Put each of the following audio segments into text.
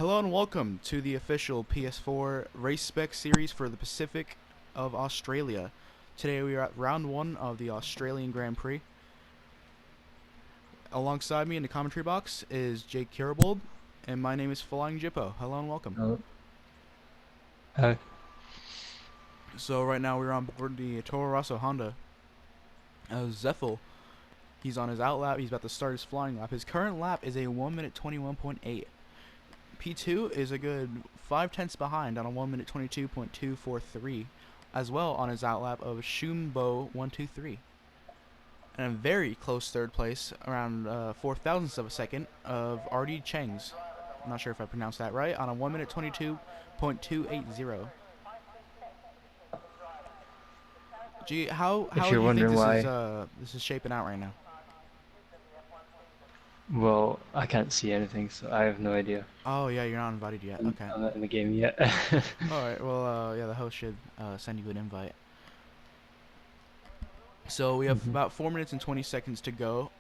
Hello and welcome to the official PS4 race spec series for the Pacific of Australia. Today we are at round 1 of the Australian Grand Prix. Alongside me in the commentary box is Jake Kirabold, and my name is Flying Jippo. Hello and welcome. Oh. Hi. So right now we're on board the Toro Rosso Honda. Zeffel, he's on his out lap, he's about to start his flying lap. His current lap is a 1 minute 21.8. P2 is a good 5/10 behind on a 1 minute 22.243, as well on his outlap of Shumbo 123. And a very close third place, around 4 thousandths of a second, of RD Cheng's. I'm not sure if I pronounced that right, on a 1 minute 22.280. Gee, how If do you're you think wondering why, this is shaping out right now? well, I can't see anything, so I have no idea. Oh yeah, you're not invited yet. I'm, Okay. I'm not in the game yet. Alright, well, yeah, the host should send you an invite. So we have hmm about 4 minutes and 20 seconds to go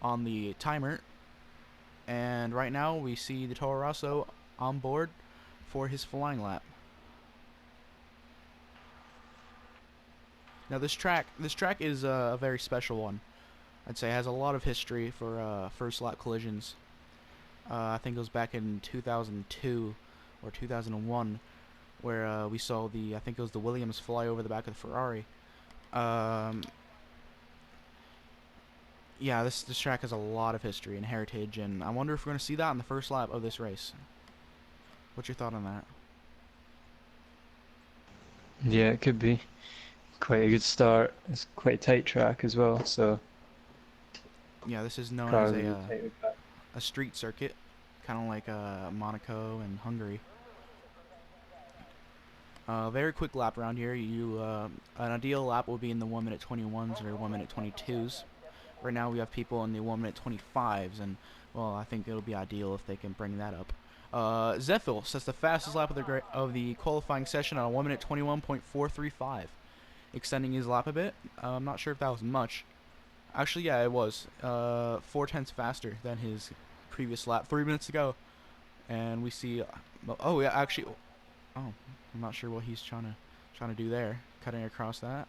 on the timer. And right now we see the Toro Rosso on board for his flying lap. Now this track is a very special one. I'd say it has a lot of history for first lap collisions. I think it was back in 2002 or 2001 where we saw I think it was the Williams fly over the back of the Ferrari. Um, yeah, this track has a lot of history and heritage, and I wonder if we're going to see that in the first lap of this race. What's your thought on that? Yeah, it could be quite a good start. It's quite a tight track as well, so Yeah, this is known as cars will be tight with that. a street circuit, kind of like Monaco and Hungary. Very quick lap around here. An ideal lap will be in the 1 minute 21s or 1 minute 22s. Right now we have people in the 1 minute 25s, and well, I think it'll be ideal if they can bring that up. Zeffel sets the fastest lap of the qualifying session on a 1 minute 21.435, extending his lap a bit. I'm not sure if that was much. Actually, yeah, it was 4/10 faster than his previous lap 3 minutes ago. And we see, oh yeah, actually, oh, I'm not sure what he's trying to do there, cutting across that.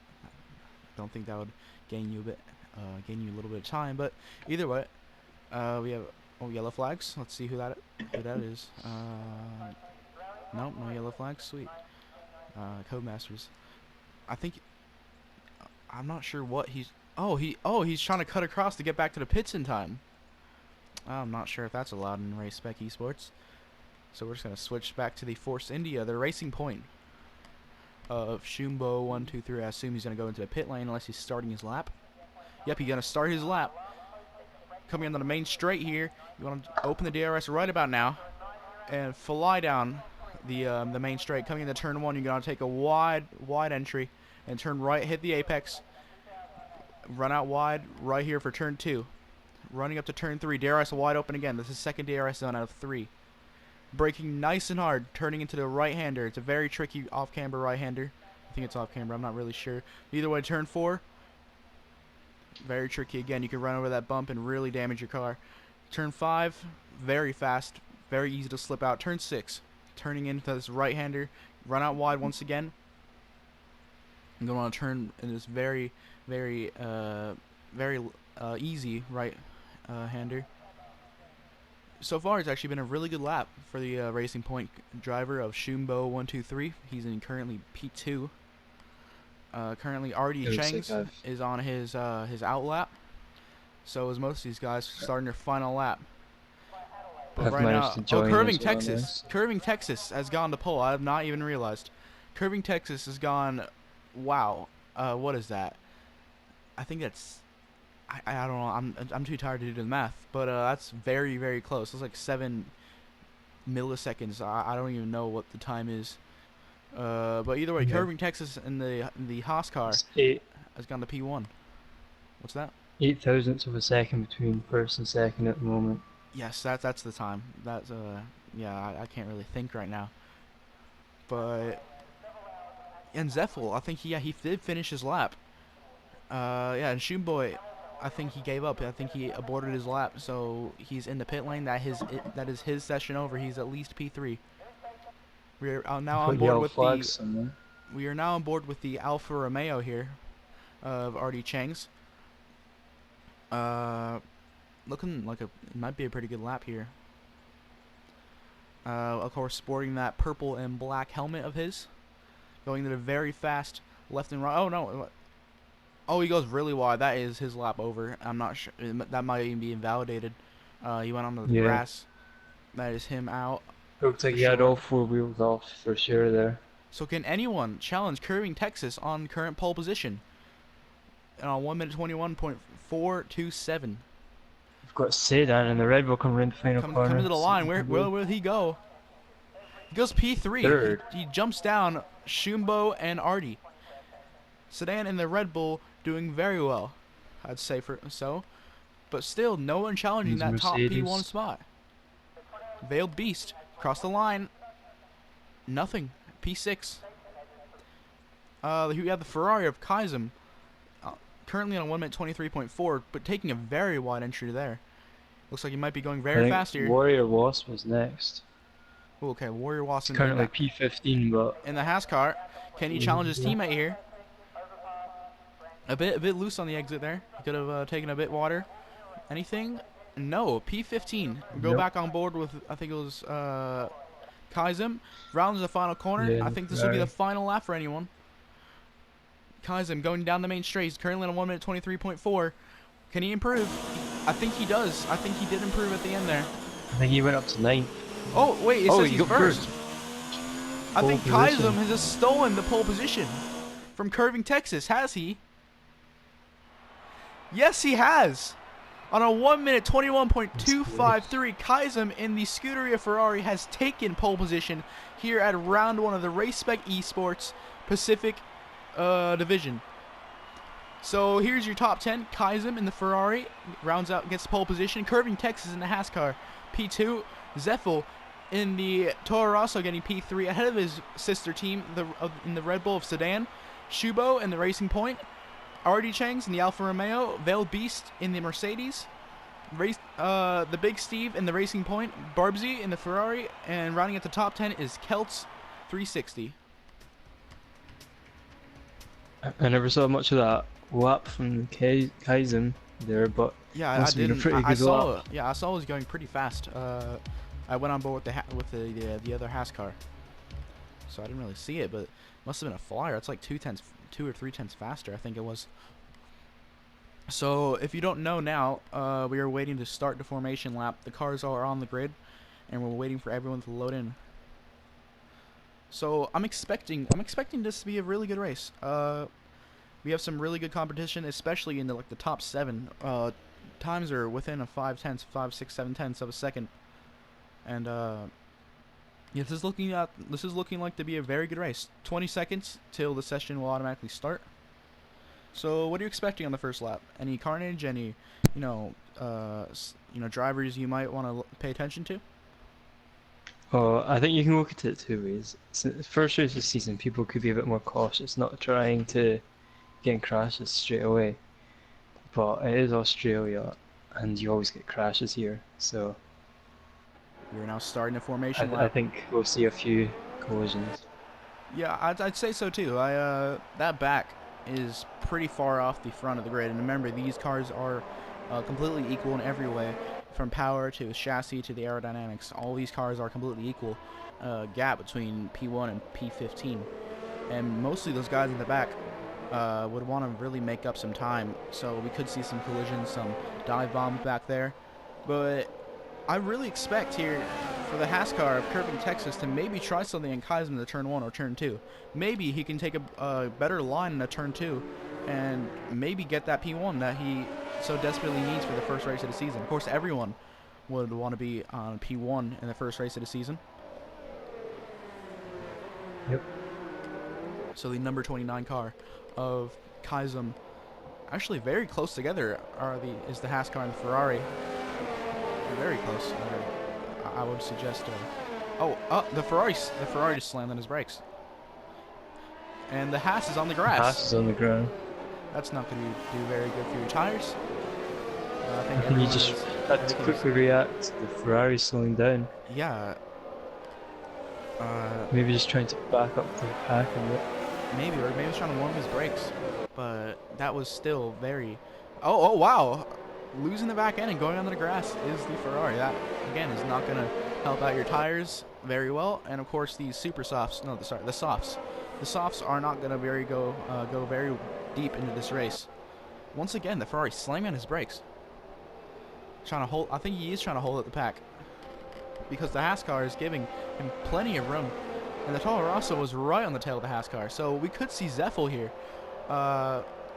Don't think that would gain you a little bit of time, but either way, we have yellow flags. Let's see who that is. Nope, no yellow flags. Sweet. Codemasters. I think I'm not sure what he's. He's trying to cut across to get back to the pits in time. I'm not sure if that's allowed in race spec esports. So we're just gonna switch back to the Force India, the racing point of Shumbo 123. I assume he's gonna go into the pit lane unless he's starting his lap. Yep, he's gonna start his lap. Coming into the main straight here, you want to open the DRS right about now and fly down the main straight. Coming into turn 1, you're gonna take a wide entry and turn right, hit the apex, run out wide right here for turn 2. Running up to turn 3, DRS wide open again. This is second DRS zone out of 3. Braking nice and hard, turning into the right-hander. It's a very tricky off-camber right-hander. I think it's off-camber, I'm not really sure. Either way, turn 4, very tricky again. You can run over that bump and really damage your car. Turn 5, very fast, very easy to slip out. Turn 6, turning into this right-hander, run out wide once again. I'm going to want to turn in this very easy right-hander. So far, it's actually been a really good lap for the Racing Point driver of Shumbo 123. He's in currently P2. Currently, RD It looks Cheng's like I've is on his out lap. So is most of these guys starting their final lap. But I've right managed now, to join Curving as well now. Texas. Curving Texas has gone to pole. I have not even realized. Curving Texas has gone. Wow. What is that? I think that's. I don't know. I'm too tired to do the math, but that's very close. It's like 7 milliseconds. I don't even know what the time is. But either way, Yeah. Curving Texas in the Haas car It's eight has gone to P1. What's that? 8 thousandths of a second between first and second at the moment. Yes, that's the time. That's yeah. I can't really think right now. But and Zeffel, I think he did finish his lap. Yeah, and Shoonboy I think he gave up. I think he aborted his lap, so he's in the pit lane. That is his session over. He's at least P3. We're now on Put board yellow with flags the. somewhere. We are now on board with the Alfa Romeo here, of RD Chang's. Looking like it might be a pretty good lap here. Of course, sporting that purple and black helmet of his, going to the very fast left and right. Oh no! Oh, he goes really wide. That is his lap over. I'm not sure. That might even be invalidated. He went onto the Yeah. grass. That is him out. Looks like For he had sure. all 4 wheels off for sure there. So can anyone challenge Curving Texas on current pole position? And on 1 minute 21.427. We've got Sedan and the Red Bull coming in the final corner. Coming to the line. Where will he go? He goes P3. Third. He jumps down Shumbo and Artie. Sedan and the Red Bull doing very well, I'd say so. But still, no one challenging that top P1 spot. Veiled Beast across the line. Nothing. P6. We have the Ferrari of Kaizem, currently on 1 minute 23.4, but taking a very wide entry there. Looks like he might be going very fast here. Warrior Wasp was next. Ooh, okay, Warrior Wasp It's currently P15, but in the Haas car. Can he challenge his teammate here? A bit loose on the exit there. He could have taken a bit water. Anything? No. P15. We go back on board with, I think it was Kaizem. Rounds the final corner. Yeah, I think this will be the final lap for anyone. Kaizem going down the main straight. He's currently on 1 minute 23.4. Can he improve? I think he does. I think he did improve at the end there. I think he went up to 9th. Oh, wait, it says he's first. I think position. Kaizem has just stolen the pole position from Curving Texas. Has he? Yes, he has. On a 1 minute 21.253, Kaizem in the Scuderia Ferrari has taken pole position here at round 1 of the Race Spec Esports Pacific division. So here's your top 10. Kaizem in the Ferrari rounds out, gets pole position. Curving Texas in the Haas car, P2. Zeffel in the Toro Rosso getting P3 ahead of his sister team in the Red Bull of Sedan. Shubo in the Racing Point. RD Chang's in the Alfa Romeo. Veiled Beast in the Mercedes. The Big Steve in the Racing Point. Barbsy in the Ferrari. And rounding at the top 10 is Keltz 360. I never saw much of that lap from Kaizem there, but yeah, I didn't. I saw it. Yeah, I saw it was going pretty fast. I went on board with the other Haas car, so I didn't really see it, but it must have been a flyer. It's like 2 or 3 tenths faster, I think it was. So if you don't know now, we are waiting to start the formation lap. The cars are on the grid, and we're waiting for everyone to load in. So I'm expecting this to be a really good race. We have some really good competition, especially in the top 7. Times are within a 5 tenths, 5, 6, 7 tenths of a second, and yeah, this is looking like to be a very good race. 20 seconds till the session will automatically start. So what are you expecting on the first lap? Any carnage? Any drivers you might want to pay attention to? Oh, I think you can look at it 2 ways. So the first race of the season, people could be a bit more cautious, not trying to get in crashes straight away. But it is Australia, and you always get crashes here, so We're now starting a formation lap. I think we'll see a few collisions. Yeah, I'd say so too. That back is pretty far off the front of the grid, and remember, these cars are completely equal in every way, from power to chassis to the aerodynamics. All these cars are completely equal. Gap between P1 and P15, and mostly those guys in the back would want to really make up some time, so we could see some collisions, some dive bombs back there. But I really expect here for the Haas car of Curving Texas to maybe try something in Kaizem in the turn 1 or turn 2. Maybe he can take a better line in a turn 2 and maybe get that P1 that he so desperately needs for the first race of the season. Of course, everyone would want to be on P1 in the first race of the season. Yep. So the number 29 car of Kaizem, actually very close together, is the Haas car and the Ferrari. Very close. I would suggest. The Ferrari just slammed on his brakes, and the Haas is on the grass. Haas is on the ground. That's not going to do very good for your tires. I think And you everyone just is. had to quickly react to the Ferrari slowing down. Yeah. Maybe just trying to back up the pack a bit. Maybe, or maybe he's trying to warm his brakes, but that was still very. Oh wow! Losing the back end and going under the grass is the Ferrari. That again is not gonna help out your tires very well. And of course these super softs. No, sorry, the softs. The softs are not gonna go very deep into this race. Once again, the Ferrari slamming on his brakes. Trying to hold. I think he is trying to hold up the pack because the Haas car is giving him plenty of room. And the Toro Rosso was right on the tail of the Haas car. So we could see Zeffel here.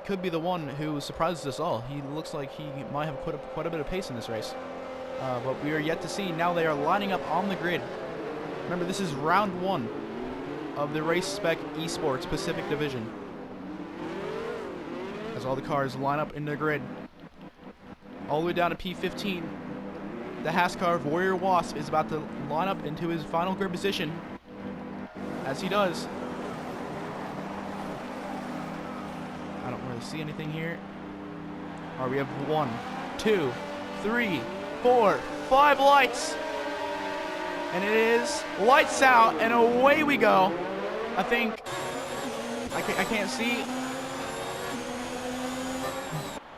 Could be the one who surprises us all. He looks like he might have quite a bit of pace in this race. But we are yet to see. Now they are lining up on the grid. Remember, this is round 1 of the Race Spec Esports Pacific Division. As all the cars line up in the grid. All the way down to P15. The Haas car of Warrior Wasp is about to line up into his final grid position. As he does. I don't really see anything here. Alright, we have 1, 2, 3, 4, 5 lights. And it is lights out and away we go. I think I can't see.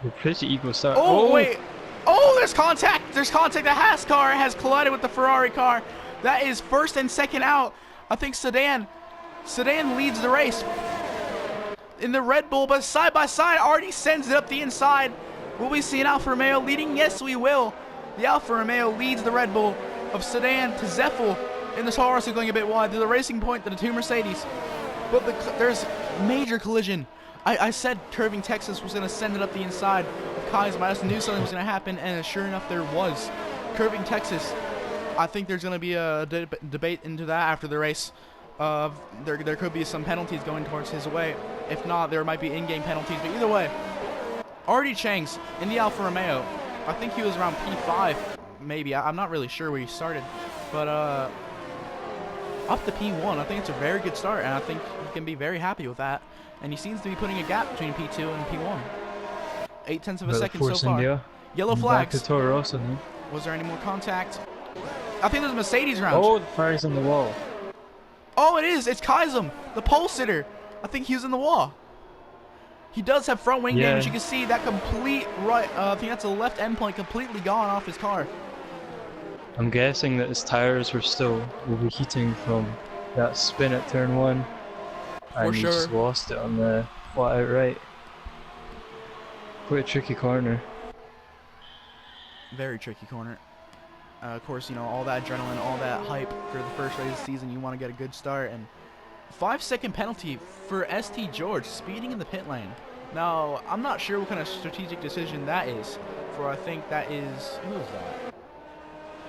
They're pretty equal start. Oh wait. Oh, there's contact. There's contact. The Haas car has collided with the Ferrari car. That is first and second out. I think Sedan leads the race in the Red Bull, but side by side already sends it up the inside. Will we see an Alfa Romeo leading? Yes, we will. The Alfa Romeo leads the Red Bull of Sedan to Zeffel in the Toro Rosso going a bit wide to the Racing Point to the 2 Mercedes. But there's major collision. I said Curving Texas was going to send it up the inside of Kai's. I just knew something was going to happen, and sure enough, there was. Curving Texas. I think there's going to be a debate into that after the race. There could be some penalties going towards his way. If not, there might be in-game penalties. But either way, Artie Chang's in the Alfa Romeo. I think he was around P5, maybe. I'm not really sure where he started. But up to P1, I think it's a very good start. And I think he can be very happy with that. And he seems to be putting a gap between P2 and P1. 0.8 of a second so far. India. Yellow flags. Back to Toro Rosso now. Was there any more contact? I think there's a Mercedes round. Oh, the fire's on the wall. Oh, it is. It's Kaizum, the pole sitter. I think he was in the wall. He does have front wing damage. You can see that complete right. I think that's a left end point completely gone off his car. I'm guessing that his tires will be heating from that spin at turn 1. And he just lost it on the flat out right. Quite a tricky corner. Very tricky corner. Of course, you know, all that adrenaline, all that hype for the first race of the season. You want to get a good start. And 5-second penalty for ST George speeding in the pit lane. Now, I'm not sure what kind of strategic decision that is. For I think that is... Who is that?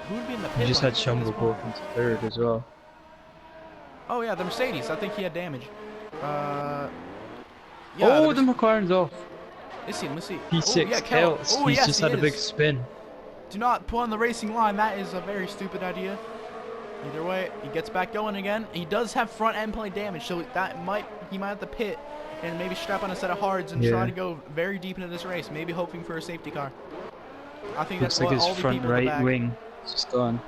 Who would be in the pit lane? He just had Shumble go into 3rd as well. Oh, yeah, the Mercedes. I think he had damage. Yeah, oh, the McLaren's off. Let's see, let's see. P6 oh, yeah, Kelts. Oh, He's yes, just he had a big is. spin. Do not pull on the racing line. That is a very stupid idea. Either way, he gets back going again. He does have front end plate damage, so that he might have to pit and maybe strap on a set of hards and try to go very deep into this race, maybe hoping for a safety car. I think Looks that's like what all his the front people at the right back, wing is just gone.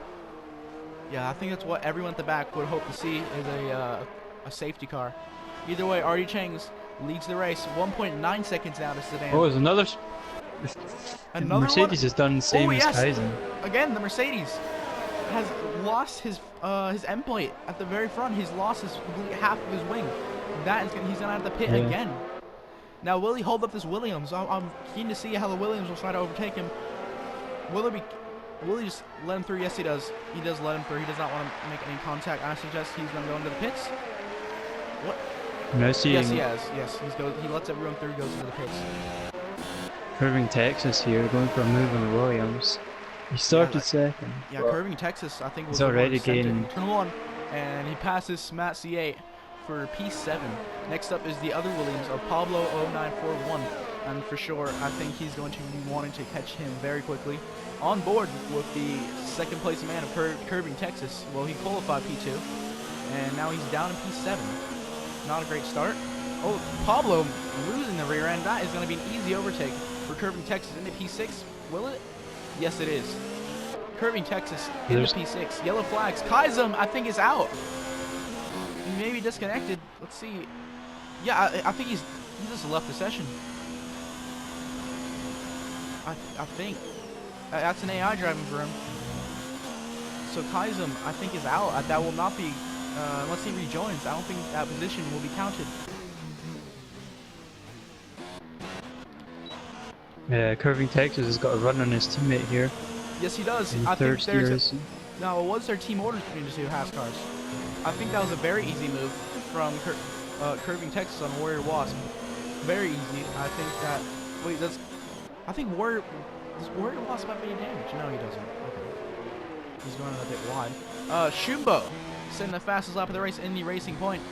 Yeah, I think that's what everyone at the back would hope to see is a safety car. Either way, Artie Chang's leads the race, 1.9 seconds out of Sedan. Oh, there's another. Another Mercedes has done the same as Kaizen. Again, the Mercedes has lost his end plate at the very front. He's lost half of his wing. He's gonna have to pit again. Now, will he hold up this Williams? I'm keen to see how the Williams will try to overtake him. Will he just let him through? Yes, he does. He does let him through. He does not want to make any contact. I suggest he's gonna go into the pits. What? Yes, he has. Yes, he lets everyone through. Goes into the pits. Curving Texas here, going for a move on the Williams. He started second. Yeah, Curving Texas, I think was already gained turn 1, and he passes Matt C8 for P7. Next up is the other Williams of Pablo 0941, and for sure, I think he's going to be wanting to catch him very quickly. On board with the second place man of Curving Texas. Well, he qualified P2, and now he's down in P7. Not a great start. Oh, Pablo losing the rear end. That is going to be an easy overtake for Curving Texas into P6. Will it? Yes, it is. Curving Texas into There's P6. Yellow flags. Kaizum, I think, is out. He may be disconnected. Let's see. Yeah, I think he just left the session. I think. That's an AI driving for him. So Kaizum, I think, is out. That will not be, unless he rejoins, I don't think that position will be counted. Yeah, Curving Texas has got a run on his teammate here. Yes, he does. In I think third there's steer. now, it was their team order between the two Haskars. I think that was a very easy move from Curving Texas on Warrior Wasp. Very easy. I think that, wait, that's, I think does Warrior Wasp have any damage? No, he doesn't. Okay. He's going a bit wide. Shumbo, setting the fastest lap of the race in the racing point.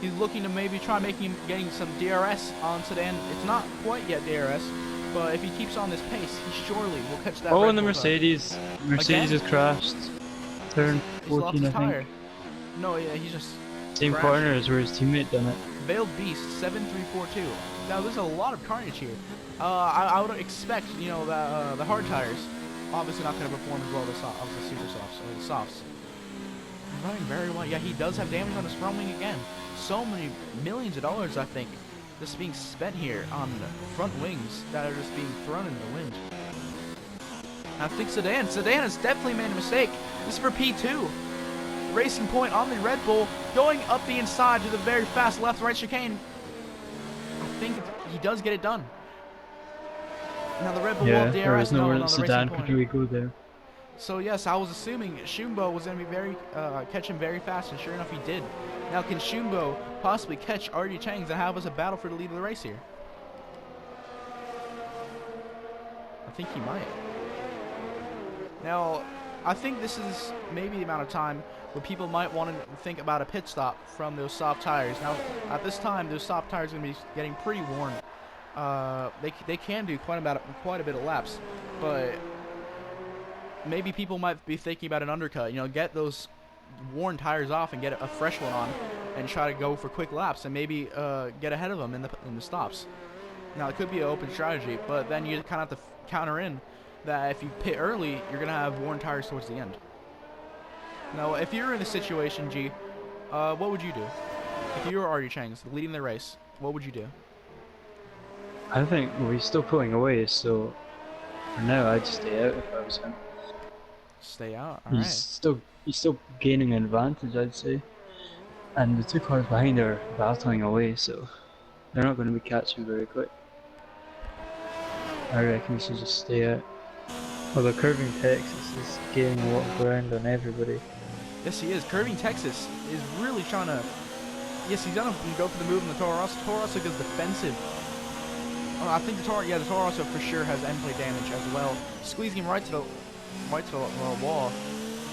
He's looking to maybe try getting some DRS on Sedan. It's not quite yet DRS, but if he keeps on this pace, he surely will catch that. Oh, Red and the Bull Mercedes. Mercedes has crashed. Turn he's lost 14, his I think. tire. No, yeah, he's just Same crashed. corner as where his teammate done it. Veiled Beast 7342. Now there's a lot of carnage here. I would expect, you know, that the hard tires obviously not going to perform as well as the super softs or the softs. He's running very well. Yeah, he does have damage on his front wing again. So many millions of dollars, I think, just being spent here on front wings that are just being thrown into the wind. I think Sedan has definitely made a mistake. This is for P2. Racing point on the Red Bull, going up the inside to the very fast left-right chicane. I think he does get it done. Now the Red Bull Yeah, will there DRS is nowhere on that the Sedan racing could point. really go there. So yes, I was assuming Shumbo was going to be catch him very fast, and sure enough, he did. Now can Shumbo possibly catch RD Changs and have us a battle for the lead of the race here? I think he might. Now, I think this is maybe the amount of time where people might want to think about a pit stop from those soft tires. Now, at this time, those soft tires are going to be getting pretty worn. They can do quite a bit of laps, but maybe people might be thinking about an undercut. You know, get those worn tires off and get a fresh one on, and try to go for quick laps and maybe get ahead of them in the stops. Now, it could be an open strategy, but then you kind of have to counter in that if you pit early, you're gonna have worn tires towards the end. Now, if you're in this situation, G, what would you do? If you were RD Changs leading the race, what would you do? I think he's still pulling away, so for now I'd stay out if I was him. Stay out. All He's right. still gaining an advantage, I'd say. And the two cars behind are battling away, so they're not going to be catching very quick. I reckon he should just stay out. Although Curving Texas is gaining a lot of ground on everybody. Yes, he is. Curving Texas is really trying to. Yes, he's gonna go for the move in the Toro Rosso. Toro Rosso goes defensive. Oh, I think the Toro Rosso for sure has end play damage as well, squeezing him right to the wall.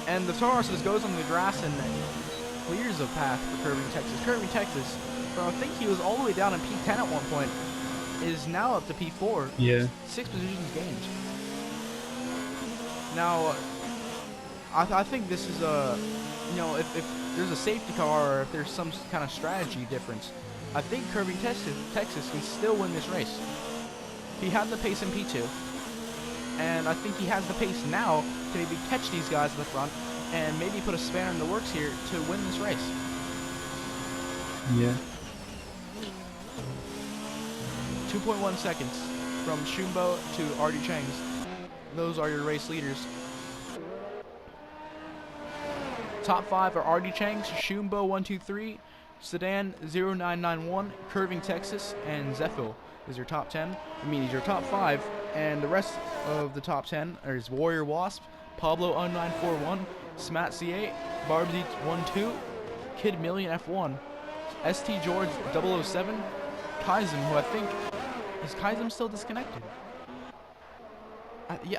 And the Toro Rosso just goes on the grass and clears a path for Curving Texas. Curving Texas, I think he was all the way down in P10 at one point, is now up to P4. Yeah. 6 positions gained. Now, I think this is a, you know, if there's a safety car or if there's some kind of strategy difference, I think Curving Texas can still win this race. He had the pace in P2, and I think he has the pace now to maybe catch these guys in the front and maybe put a spanner in the works here to win this race. Yeah. 2.1 seconds from Shumbo to RD Changs. Those are your race leaders. Top 5 are RD Changs, Shumbo 123, Sedan 0991, Curving Texas, and Zephyl is your top 10. I mean, he's your top 5, and the rest of the top 10 is Warrior Wasp, Pablo 0941, Smat C8, Barbsy 12, Kid Million F1, ST George 007, Kaizum, who I think is Kaizum still disconnected?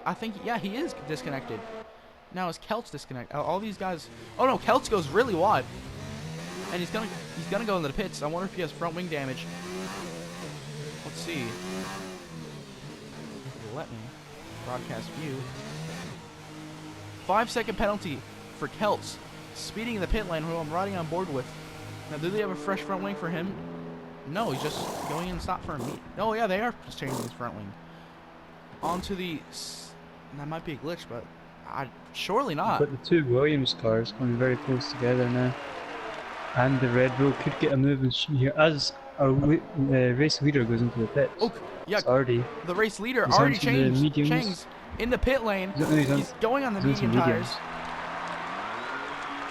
I think he is disconnected. Now is Keltz disconnected? All these guys. Oh no, Keltz goes really wide, and he's gonna go into the pits. I wonder if he has front wing damage. Let's see. Let me broadcast view. 5-second penalty for Keltz, speeding in the pit lane, who I'm riding on board with. Now, do they have a fresh front wing for him? No, he's just going in and stop for a meet. Oh yeah, they are just changing his front wing. onto the. That might be a glitch, but surely not. But the two Williams cars coming very close together now. And the Red Bull could get a move in here as our race leader goes into the pits. Oh, yeah. It's already. The race leader He's already onto the mediums. changed in the pit lane. He's going on the he's medium onto tires. mediums.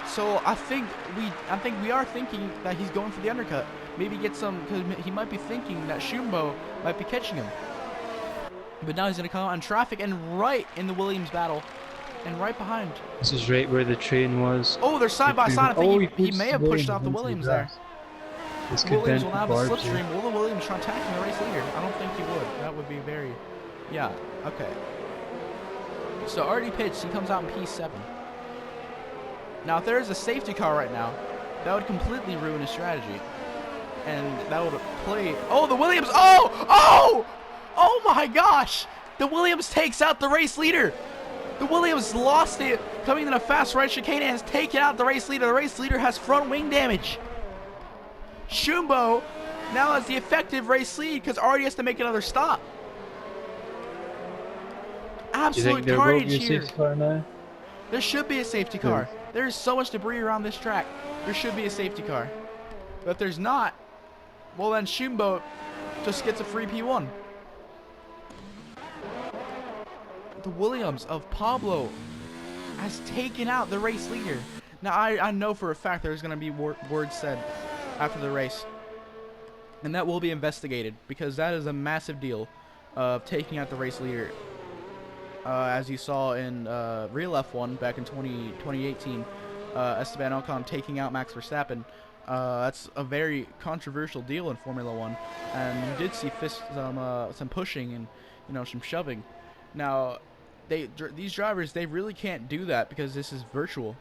So I think we are thinking that he's going for the undercut. Maybe get some, because he might be thinking that Shumbo might be catching him. But now he's going to come out in traffic and right in the Williams battle. And right behind. This is right where the train was. Oh, they're side by side. I think he may have pushed off the into Williams the there. grass. This The could Williams bend will have the a barge here. slipstream. Will the Williams try attacking the race leader? I don't think he would. That would be very... Yeah, okay. So already pitched. He comes out in P7. Now, if there is a safety car right now, that would completely ruin his strategy. And that would play... Oh, the Williams! Oh! Oh! Oh my gosh! The Williams takes out the race leader! The Williams lost it, coming in a fast right chicane and has taken out the race leader. The race leader has front wing damage. Shumbo now has the effective race lead because already has to make another stop. Do you Absolute think there will carnage be a here. safety car now? There should be a safety car. There's so much debris around this track. There should be a safety car. But if there's not, well then Shumbo just gets a free P1. The Williams of Pablo has taken out the race leader. Now I know for a fact there's going to be words said after the race. And that will be investigated because that is a massive deal of taking out the race leader. As you saw in real F1 back in 2018, Esteban Ocon taking out Max Verstappen. That's a very controversial deal in Formula 1, and you did see some pushing and some shoving. Now, these drivers, they really can't do that because this is virtual,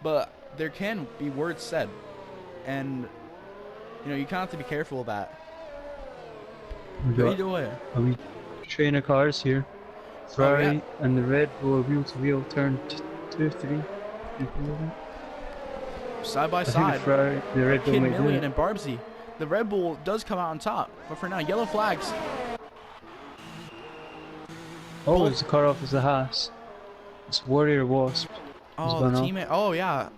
but there can be words said, and you kind of have to be careful of that. But either way, Are we trainer cars here? Ferrari and the Red Bull wheel to wheel turn 2, 3. side by I think side. the Red Bull Kid might do Million it. and Barbsy. The Red Bull does come out on top, but for now, yellow flags. Oh, there's a car off as the Haas. It's Warrior Wasp. Oh, the teammate. Oh, yeah.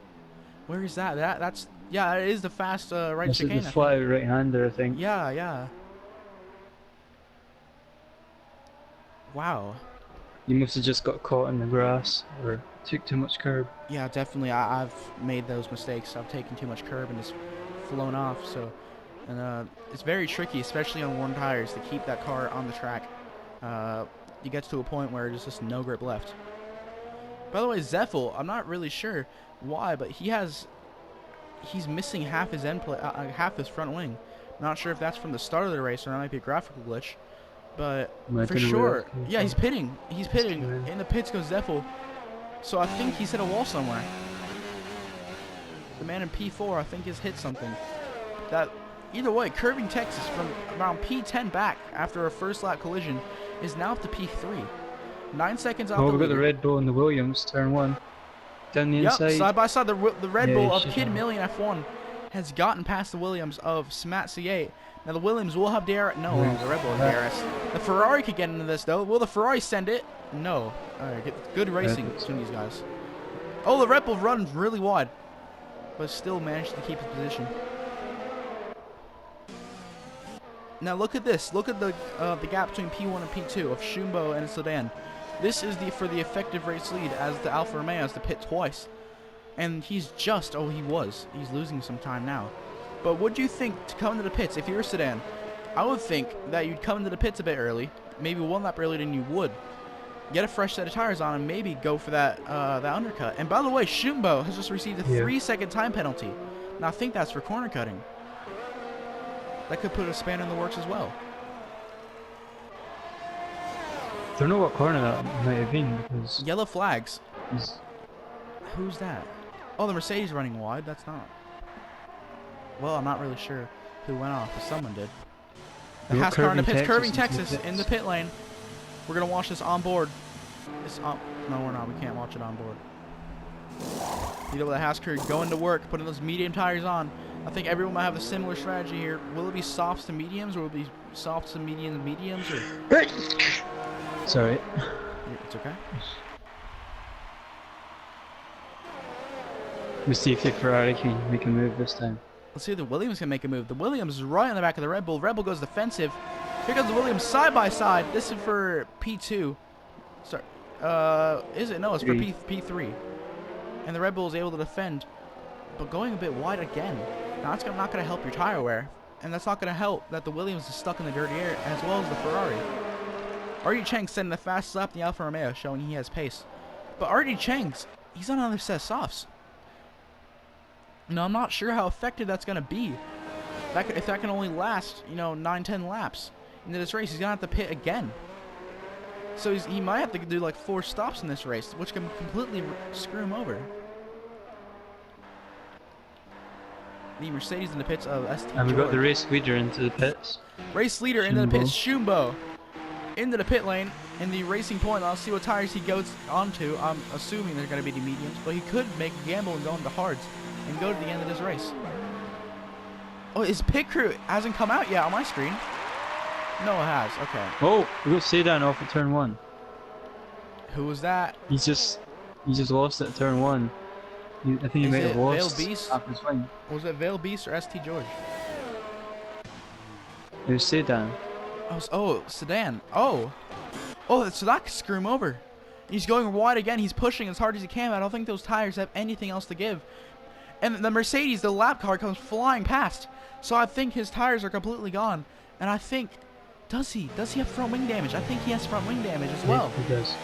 Where is that? That's yeah. It is the fast right That's chicane. the fly right-hander, I think. Yeah, yeah. Wow. You must have just got caught in the grass or took too much curb. Yeah, definitely. I've made those mistakes. I've taken too much curb and just flown off. So, and it's very tricky, especially on worn tires, to keep that car on the track. You get to a point where there's just no grip left. By the way, Zeffel, I'm not really sure why, but he's missing half his half his front wing. Not sure if that's from the start of the race or that might be a graphical glitch. But for sure, yeah, he's pitting. He's pitting. In the pits goes Zeffel. So I think he's hit a wall somewhere. The man in P4, I think, has hit something. That either way, curving Texas from around P10 back after a first lap collision is now up to P3. 9 seconds off the we've got leader. the Red Bull in the Williams, turn 1. Down the inside. Side by side, the Red Bull of should Kid have. Million F1 has gotten past the Williams of Smat C8. Now the Williams will have DRS. No, the Red Bull has DRS. The Ferrari could get into this though. Will the Ferrari send it? No. Alright, good racing between these guys. Oh, the Red Bull runs really wide, but still managed to keep his position. Now look at this. Look at the gap between P1 and P2 of Shumbo and Sedan. This is for the effective race lead, as the Alfa Romeo has to pit twice. And he's losing some time now. But what do you think to come into the pits if you're a Sedan? I would think that you'd come into the pits a bit early, maybe one lap earlier than you would. Get a fresh set of tires on and maybe go for that undercut. And by the way, Shumbo has just received a 3-second time penalty. Now I think that's for corner cutting. That could put a spanner in the works as well. Don't know what corner that might have been because Yellow flags. Who's that? Oh, the Mercedes running wide. That's not. Well, I'm not really sure who went off, but someone did. The Haas car in the pits, curving Texas in the pit lane. We're gonna watch this on board. No, we're not. We can't watch it on board. You know, the Haas crew going to work, putting those medium tires on. I think everyone might have a similar strategy here. Will it be softs to mediums, or will it be softs to mediums? Or Sorry. It's okay. We'll see if the Ferrari can make a move this time. Let's see if the Williams can make a move. The Williams is right on the back of the Red Bull. Red Bull goes defensive. Here comes the Williams side by side. This is for P2. Sorry. Is it? No, it's for P3. And the Red Bull is able to defend, but going a bit wide again. Now that's not going to help your tire wear. And that's not going to help that the Williams is stuck in the dirty air, as well as the Ferrari. RD Cheng sending the fast lap in the Alfa Romeo, showing he has pace. But RD Cheng's, he's on another set of softs. Now, I'm not sure how effective that's going to be. If that can only last, 9-10 laps into this race, he's going to have to pit again. So he might have to do like 4 stops in this race, which can completely screw him over. The Mercedes in the pits of ST And we George. got the race leader into the pits. Race leader into the pits, Schumbo. Into the pit lane, in the racing point. I'll see what tires he goes onto. I'm assuming they're going to be the mediums, but he could make a gamble and go into hards and go to the end of this race. Oh, his pit crew hasn't come out yet on my screen. No, it has. Okay. Oh, we got Sedan off at turn 1. Who was that? He just lost at turn 1. I think he Is might have it lost Vale Beast? half his swing. Was it Vale Beast or ST George? It was Sedan. Oh, Sedan. Oh, so that could screw him over. He's going wide again. He's pushing as hard as he can. I don't think those tires have anything else to give. And the Mercedes, the lap car, comes flying past. So I think his tires are completely gone. And I think, does he have front wing damage? I think he has front wing damage as well. Yeah, he does.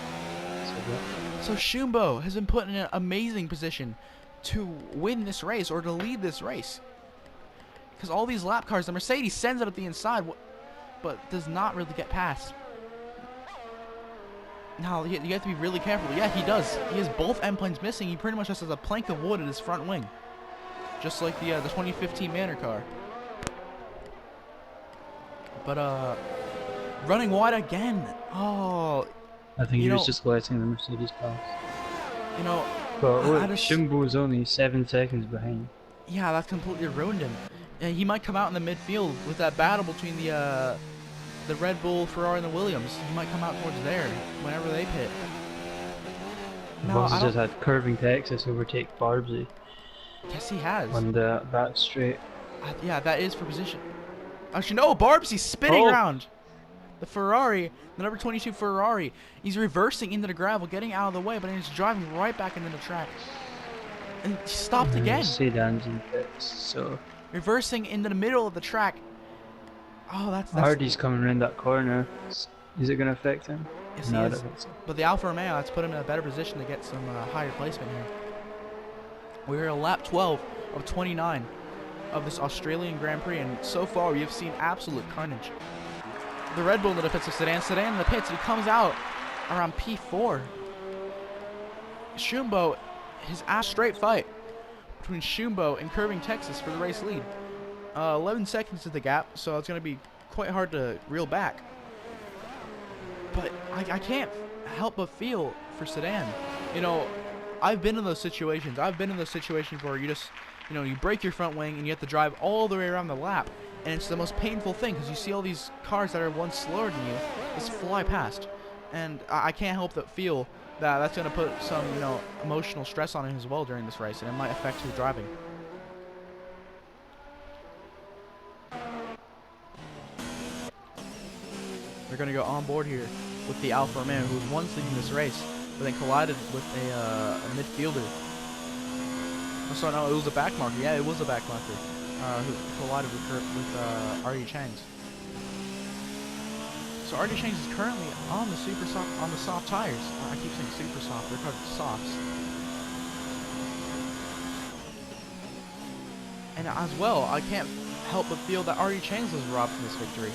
So Schumbo has been put in an amazing position to win this race or to lead this race. Because all these lap cars, the Mercedes sends it up the inside, but does not really get past. Now, you have to be really careful. Yeah, he does. He has both end planes missing. He pretty much just has a plank of wood in his front wing. Just like the 2015 Manor car. But, running wide again. Oh, I think he was just letting the Mercedes pass. But look, Schumbo's only 7 seconds behind. Yeah, that completely ruined him. And he might come out in the midfield with that battle between the Red Bull, Ferrari, and the Williams. He might come out towards there whenever they pit. Boss has just had curving Texas overtake Barbsy. Yes, he has. On the back straight. Yeah, that is for position. Actually, no, Barbsy's spinning around. The Ferrari, the number 22 Ferrari, he's reversing into the gravel, getting out of the way, but he's driving right back into the track. And he stopped again. Sedan's in pits, so... Reversing into the middle of the track. Oh, that's Hardy's coming around that corner. Is it going to affect him? Yes, no, he I is. don't think so. But the Alfa Romeo, that's put him in a better position to get some higher placement here. We're at lap 12 of 29 of this Australian Grand Prix, and so far we have seen absolute carnage. The Red Bull in the pits of Sedan in the pits, he comes out around P4. Schumbo, his straight fight between Schumbo and Curving Texas for the race lead. 11 seconds is the gap, so it's going to be quite hard to reel back. But I can't help but feel for Sedan. I've been in those situations. I've been in those situations where you just, you break your front wing and you have to drive all the way around the lap. And it's the most painful thing because you see all these cars that are once slower than you just fly past. And I can't help but feel that that's going to put some, emotional stress on him as well during this race. And it might affect his driving. We're going to go on board here with the Alfa Romeo, who was once leading this race, but then collided with a midfielder. Oh, sorry, no, it was a back marker. Yeah, it was a back marker. Who collided with RD Chang's. So RD Chang's is currently on the soft tires. I keep saying super soft. They're called softs. And as well, I can't help but feel that RD Chang's was robbed from this victory.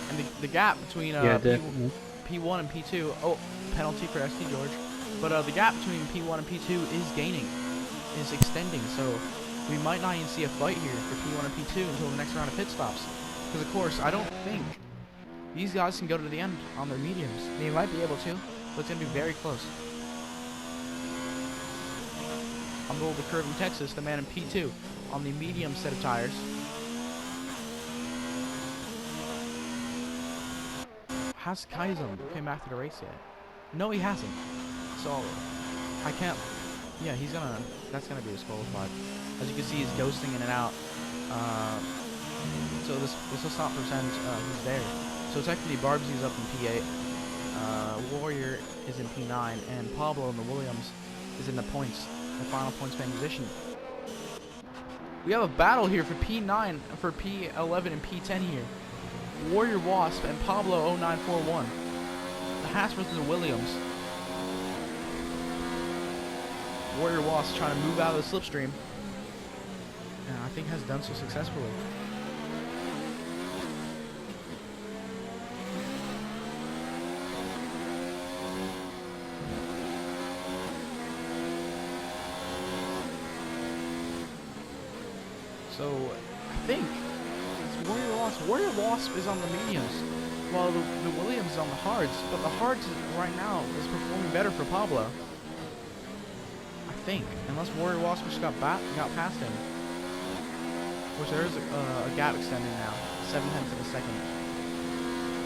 And the gap between P1 and P2. Oh, penalty for ST George. But the gap between P1 and P2 is gaining. Is extending, so we might not even see a fight here for P1 and P2 until the next round of pit stops. Because of course, I don't think these guys can go to the end on their mediums. They might be able to, but it's going to be very close. I'm going with Curving Texas, the man in P2, on the medium set of tires. has Kaizen came back to the race yet? No, he hasn't. So I can't. Yeah, he's gonna. That's gonna be disqualified. As you can see, he's ghosting in and out. So this will stop percent. He's there. So technically, Barbsy's up in P8. Warrior is in P9, and Pablo in the Williams is in the points, the final points paying position. We have a battle here for P9, for P11 and P10 here. Warrior Wasp and Pablo 0941. The Haas versus the Williams. Warrior Wasp trying to move out of the slipstream. And I think has done so successfully. So, I think it's Warrior Wasp. Warrior Wasp is on the mediums, while the Williams is on the hards. But the hards right now is performing better for Pablo. I think, unless Warrior Wasp just got past him, which there is a gap extending now, 7/10 of a second.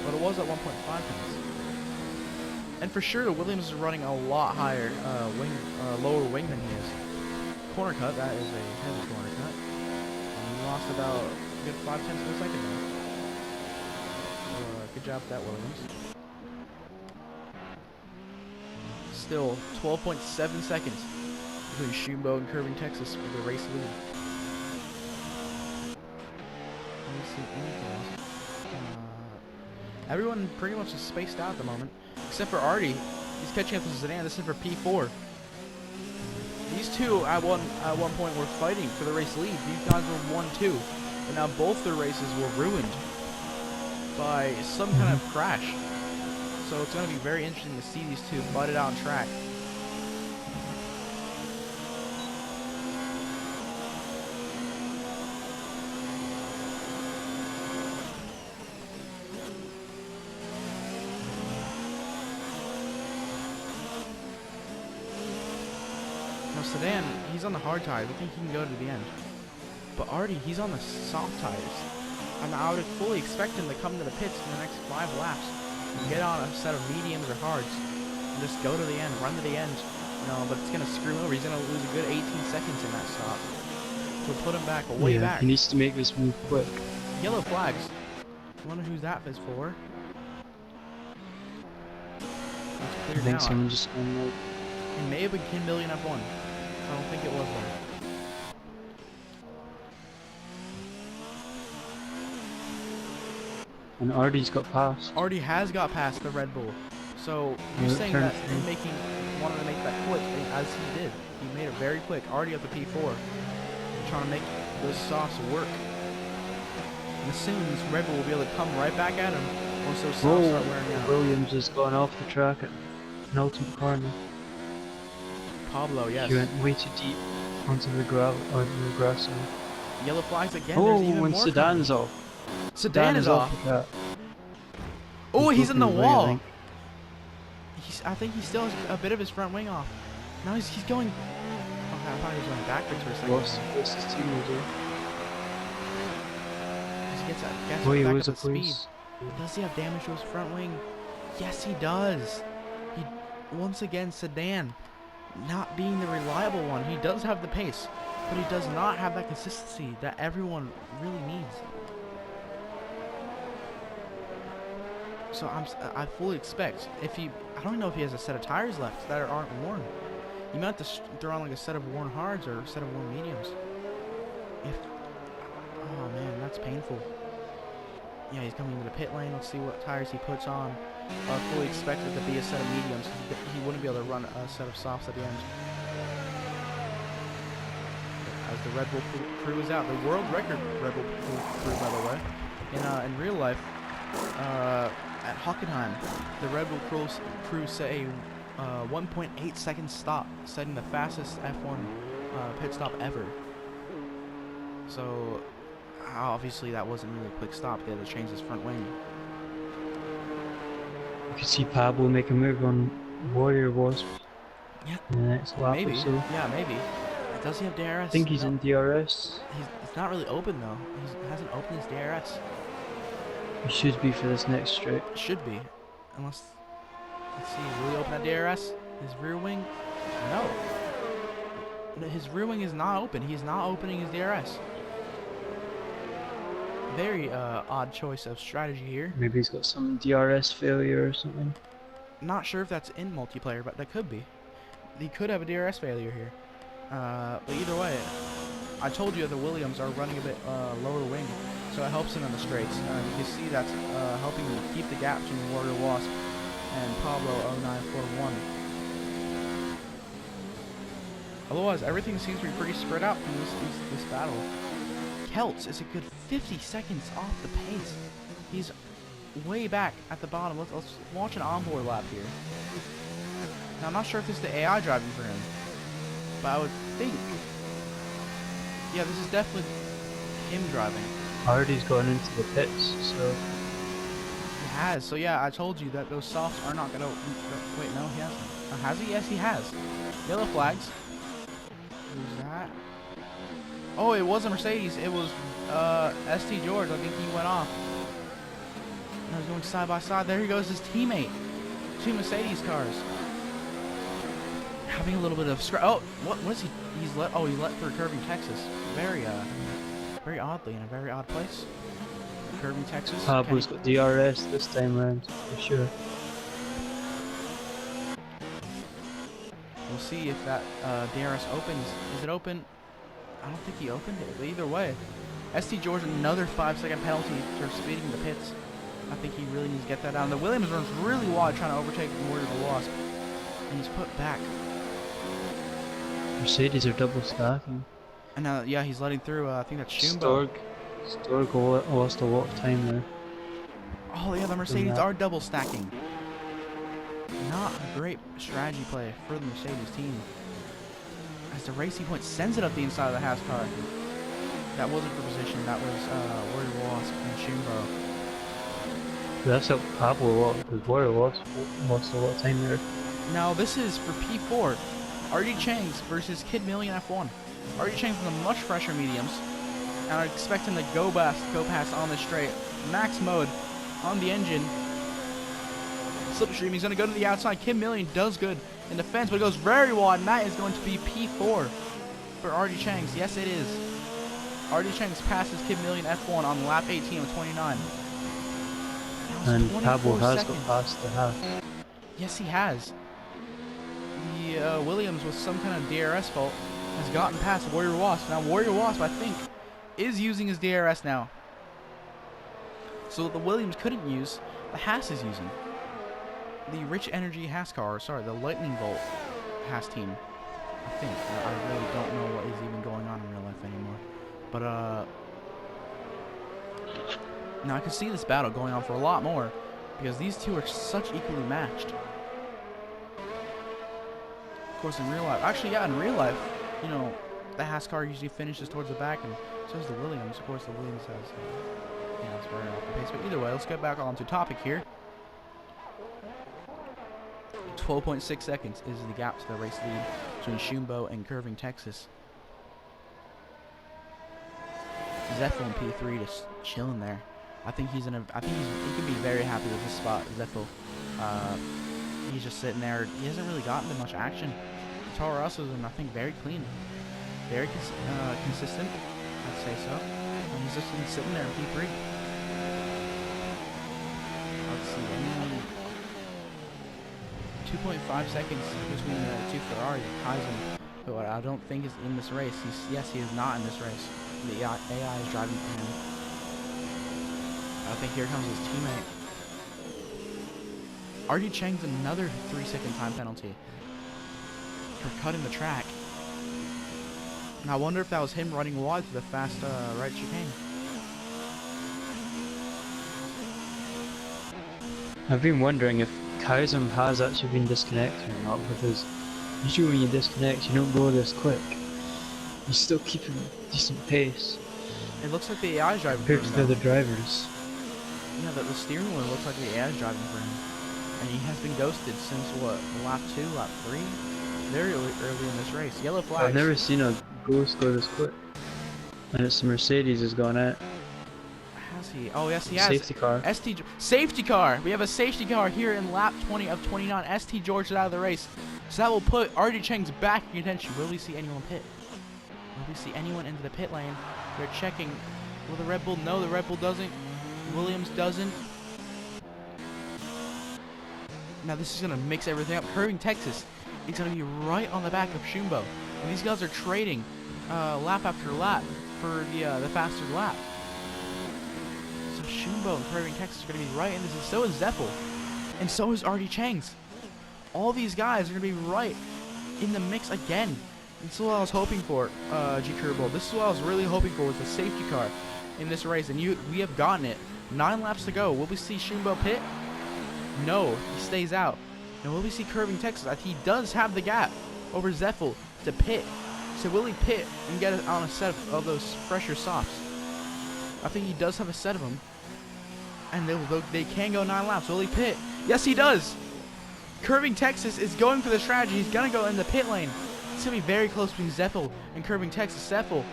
But it was at 1.5 tenths. And for sure, the Williams is running a lot higher lower wing than he is. Corner cut, that is a heavy corner cut. Lost about a good 5/10 of a second there. Good job with that, Williams. Still, 12.7 seconds between Shumbo and Curving Texas for the race lead. Let me see anything else. Everyone pretty much is spaced out at the moment, except for Artie. He's catching up to Sedan. This is for P4. These two at one point were fighting for the race lead. These guys were 1-2, and now both their races were ruined by some kind of crash. So it's going to be very interesting to see these two fight it out on track. Now Sedan, he's on the hard tires. I think he can go to the end. But Artie, he's on the soft tires. And I would fully expect him to come to the pits in the next 5 laps and get on a set of mediums or hards and just go to the end, run to the end. No, but it's going to screw him over. He's going to lose a good 18 seconds in that stop. We'll put him back, way back. He needs to make this move quick. Yellow flags. I wonder who's that is for. I think someone just It may have been Kim Million F1. I don't think it was though. And Artie's got past. Artie has got past the Red Bull. So you're saying that he wanted to make that quick, as he did. He made it very quick. Artie up to P4. Trying to make those softs work. And as soon as Red Bull will be able to come right back at him once those softs start wearing out. Williams has gone off the track at penultimate corner. Pablo, yes. He went way too deep onto the gravel, or the grass. Yellow flags again. Oh, there's even when more Sedan's off. Sedan is off. Oh, he's in the wall. I think he still has a bit of his front wing off. Now he's going. Okay, I thought he was going backwards for a second. Lost his teammate. He gets back Was up to speed. Does he have damage to his front wing? Yes, he does. He once again Sedan, not being the reliable one. He does have the pace, but he does not have that consistency that everyone really needs. So I fully expect if he, I don't know if he has a set of tires left that aren't worn. You might have to throw on like a set of worn hards or a set of worn mediums. Oh man, that's painful. Yeah, he's coming into the pit lane. Let's see what tires he puts on. I fully expect it to be a set of mediums. He wouldn't be able to run a set of softs at the end. As the Red Bull crew is out, the world record Red Bull crew, by the way. In real life, at Hockenheim, the Red Bull crew set a 1.8 second stop, setting the fastest F1 pit stop ever. So obviously that wasn't really a quick stop. They had to change his front wing. You could see Pablo make a move on Warrior Wasp. Yeah. In the next lap Maybe. or so. Yeah, maybe. Does he have DRS? I think he's in DRS. It's not really open though. He hasn't opened his DRS. He should be for this next straight. Should be. Unless, let's see, will he open that DRS? His rear wing? No. His rear wing is not open. He's not opening his DRS. Very odd choice of strategy here. Maybe he's got some DRS failure or something. Not sure if that's in multiplayer, but that could be. He could have a DRS failure here. But either way, I told you that the Williams are running a bit lower wing, so it helps him on the straights. You can see that's helping him keep the gap between Warrior Wasp and Pablo 0941. Otherwise, everything seems to be pretty spread out from this battle. Kelts is a good 50 seconds off the pace. He's way back at the bottom. Let's watch an onboard lap here. Now, I'm not sure if this is the AI driving for him, but I would think, yeah, this is definitely him driving. Hardy's gone into the pits, so... He has, so yeah, I told you that those softs are not gonna... Wait, no, he hasn't. Has he? Yes, he has. Yellow flags. Who's that? Oh, it wasn't Mercedes. It was ST George. I think he went off. I was going side by side. There he goes, his teammate. Two Mercedes cars. Having a little bit of oh, what is he? He's let through curving Texas. Very very oddly in a very odd place. Curving Texas. Pablo's got DRS this time around for sure. We'll see if that DRS opens. Is it open? I don't think he opened it. But either way, ST George another 5-second penalty for speeding the pits. I think he really needs to get that down. The Williams runs really wide trying to overtake Warrior the Wasp, and he's put back. Mercedes are double stacking. And now, yeah, he's letting through. I think that's Schumbo. Storg lost a lot of time there. Oh yeah, the Mercedes are double stacking. Not a great strategy play for the Mercedes team. As the Racing Point sends it up the inside of the Haas car. That wasn't for position. That was Warrior Wasp and Schumbo. That's helped Pablo a lot because Warrior lost a lot of time there. Now this is for P4. RD Changs versus Kid Million F1. RD Changs with the much fresher mediums. And I expect him to go past on the straight. Max mode on the engine. Slipstream, he's going to go to the outside. Kid Million does good in the fence, but it goes very wide, and that is going to be P4 for RD Changs. Yes, it is. RD Changs passes Kid Million F1 on lap 18 of 29. And Pablo has got past the half. Yes, he has. The Williams, with some kind of DRS fault, has gotten past Warrior Wasp. Now, Warrior Wasp, I think, is using his DRS now. So what the Williams couldn't use, the Haas is using. The Rich Energy Haas car, sorry, the Lightning Bolt Haas team. I think. I really don't know what is even going on in real life anymore. But, now I can see this battle going on for a lot more, because these two are such equally matched. Of course, in real life, actually, yeah, in real life, you know, the Haas car usually finishes towards the back, and so does the Williams. Of course, the Williams has, yeah, it's very off the pace. But either way, let's get back on to topic here. 12.6 seconds is the gap to the race lead between Schumbo and Curving Texas. Zeffel in P3 just chilling there. I think he can be very happy with this spot. Zeffel, he's just sitting there. He hasn't really gotten much action. Toro Rosso's been, I think, very clean, very consistent. I'd say so. And he's just been sitting there in P3. Let's see. 2.5 seconds between the two Ferraris. Kaizen, who I don't think is in this race. Yes, he is not in this race. The AI is driving for him. I think here comes his teammate. RD Chang's another 3-second time penalty for cutting the track. And I wonder if that was him running wide through the fast right chicane. I've been wondering if Kaizen has actually been disconnected or not, because usually when you disconnect you don't go this quick. You still keep a decent pace. It looks like the AI is driving compared for him. To the other drivers. Yeah, the steering wheel looks like the AI is driving for him. And he has been ghosted since what, lap 2, lap 3? Very early in this race. Yellow flags. I've never seen a ghost go this quick. And it's the Mercedes has gone out. I has he? Oh, yes, he has. Safety car. Safety car. We have a safety car here in lap 20 of 29. ST George is out of the race. So that will put RD Cheng's back in contention. Will we see anyone pit? Will we see anyone into the pit lane? They're checking. Will the Red Bull? No, the Red Bull doesn't. Williams doesn't. Now this is going to mix everything up. Curving Texas is going to be right on the back of Shumbo. And these guys are trading lap after lap for the faster lap. So Shumbo and Curving Texas are going to be right in this. And so is Zeffel. And so is RD Chang's. All these guys are going to be right in the mix again. This is what I was hoping for, G Curbo. This is what I was really hoping for, was the safety car in this race. And we have gotten it. 9 laps to go. Will we see Shumbo pit? No, he stays out. And will we see Curving Texas? He does have the gap over Zeffel to pit. So will he pit and get on a set of those fresher softs? I think he does have a set of them. And they can go 9 laps. Will he pit? Yes, he does. Curving Texas is going for the strategy. He's going to go in the pit lane. It's going to be very close between Zeffel and Curving Texas. Zeffel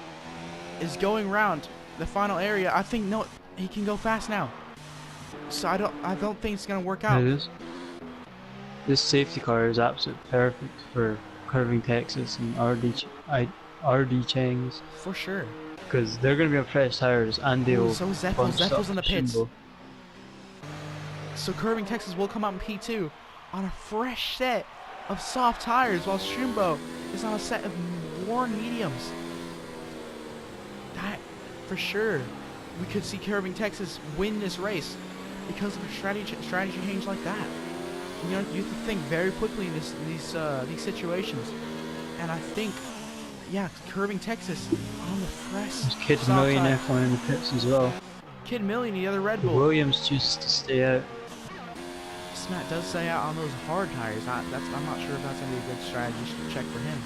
is going around the final area. I think, no, he can go fast now. So I don't think it's going to work out. It is. This safety car is absolutely perfect for Curving Texas and RD Chang's. For sure. Because they're going to be on fresh tires and they'll... So Zeffel's in the pits. So Curving Texas will come out in P2 on a fresh set of soft tires, while Shumbo is on a set of worn mediums. That, for sure, we could see Curving Texas win this race because of a strategy change like that. You know, you have to think very quickly in these situations, and I think, yeah, Curving Texas on the fresh. There's Kid Million F1 in the pits as well. Kid Million, the other Red Bull. Williams chooses to stay out. Matt does stay out on those hard tires. I'm not sure if that's going to be a good strategy check for him.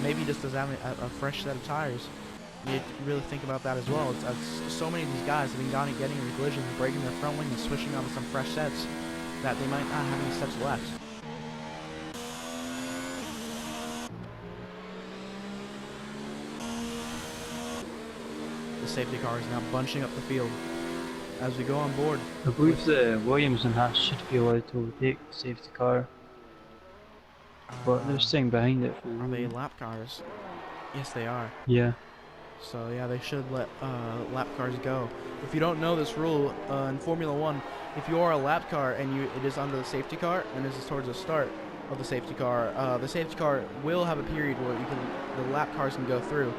Maybe he just does have a fresh set of tires. You really think about that as well. It's so many of these guys have been getting into collisions, breaking their front wing and switching onto some fresh sets that they might not have any sets left. The safety car is now bunching up the field as we go on board. I believe the Williams and Haas should be allowed to overtake the safety car, but they're staying behind it. Are they lap cars? Yes, they are. Yeah. So yeah, they should let lap cars go. If you don't know this rule in Formula 1, if you are a lap car and it is under the safety car, and this is towards the start of the safety car will have a period where the lap cars can go through.